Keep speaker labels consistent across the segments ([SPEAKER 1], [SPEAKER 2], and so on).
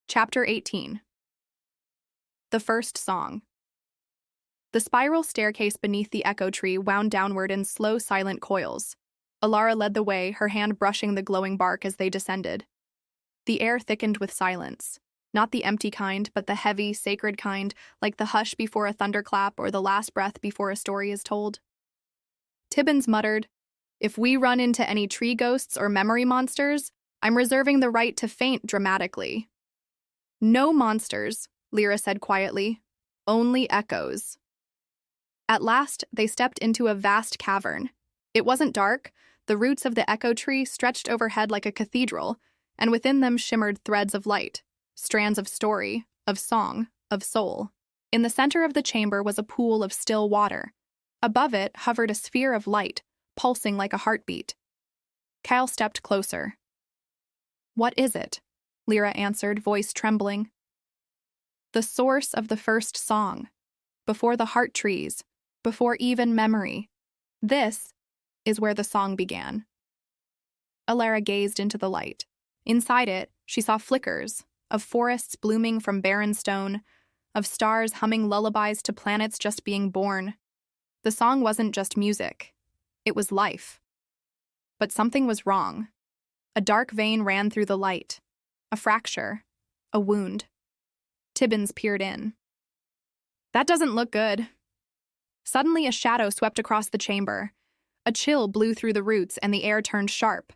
[SPEAKER 1] Chapter 18. The First Song. The spiral staircase beneath the echo tree wound downward in slow, silent coils. Alara led the way, her hand brushing the glowing bark as they descended. The air thickened with silence. Not the empty kind, but the heavy, sacred kind, like the hush before a thunderclap or the last breath before a story is told. Tibbins muttered, "If we run into any tree ghosts or memory monsters, I'm reserving the right to faint dramatically." "No monsters," Lyra said quietly. "Only echoes." At last, they stepped into a vast cavern. It wasn't dark. The roots of the echo tree stretched overhead like a cathedral, and within them shimmered threads of light, strands of story, of song, of soul. In the center of the chamber was a pool of still water. Above it hovered a sphere of light, pulsing like a heartbeat. Kyle stepped closer. "What is it?" Lyra answered, voice trembling. "The source of the first song. Before the heart trees, before even memory. This is where the song began." Alara gazed into the light. Inside it, she saw flickers of forests blooming from barren stone, of stars humming lullabies to planets just being born. The song wasn't just music. It was life. But something was wrong. A dark vein ran through the light. A fracture. A wound. Tibbins peered in. "That doesn't look good." Suddenly, a shadow swept across the chamber. A chill blew through the roots, and the air turned sharp.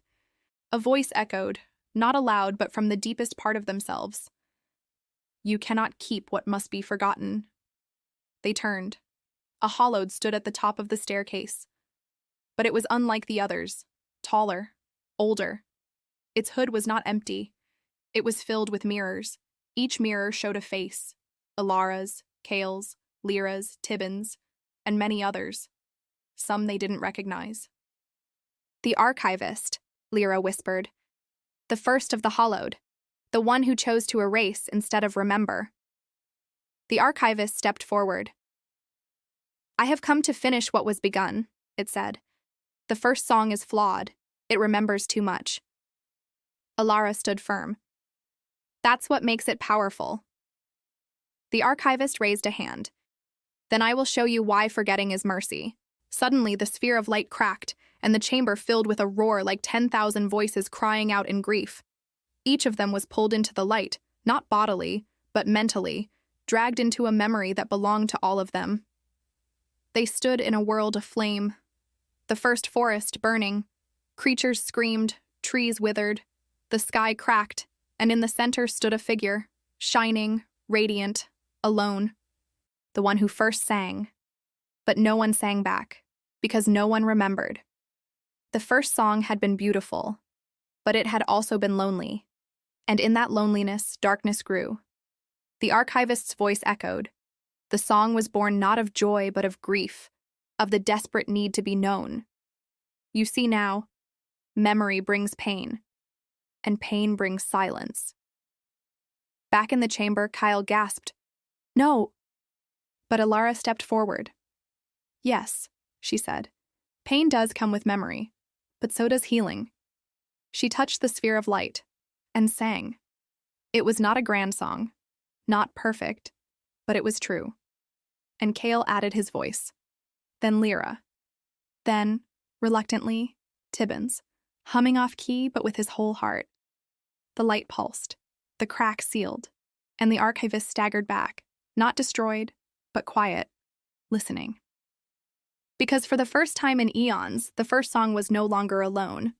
[SPEAKER 1] A voice echoed, not aloud but from the deepest part of themselves. "You cannot keep what must be forgotten." They turned. A hollowed stood at the top of the staircase. But it was unlike the others. Taller. Older. Its hood was not empty. It was filled with mirrors. Each mirror showed a face. Alara's, Kale's, Lyra's, Tibbins, and many others. Some they didn't recognize. "The archivist," Lyra whispered. "The first of the hollowed. The one who chose to erase instead of remember." The archivist stepped forward. "I have come to finish what was begun," it said. "The first song is flawed. It remembers too much." Alara stood firm. "That's what makes it powerful." The archivist raised a hand. "Then I will show you why forgetting is mercy." Suddenly, the sphere of light cracked, and the chamber filled with a roar like 10,000 voices crying out in grief. Each of them was pulled into the light, not bodily, but mentally, dragged into a memory that belonged to all of them. They stood in a world aflame. The first forest burning. Creatures screamed, trees withered. The sky cracked, and in the center stood a figure, shining, radiant, alone. The one who first sang. But no one sang back, because no one remembered. The first song had been beautiful, but it had also been lonely. And in that loneliness, darkness grew. The archivist's voice echoed. The song was born not of joy, but of grief, of the desperate need to be known. You see now, memory brings pain, and pain brings silence. Back in the chamber, Kyle gasped, "No!" But Alara stepped forward. "Yes," she said. "Pain does come with memory, but so does healing." She touched the sphere of light and sang. It was not a grand song, not perfect, but it was true. And Kale added his voice. Then Lyra. Then, reluctantly, Tibbins, humming off key but with his whole heart. The light pulsed, the crack sealed, and the archivist staggered back, not destroyed, but quiet, listening. Because for the first time in eons, the first song was no longer alone.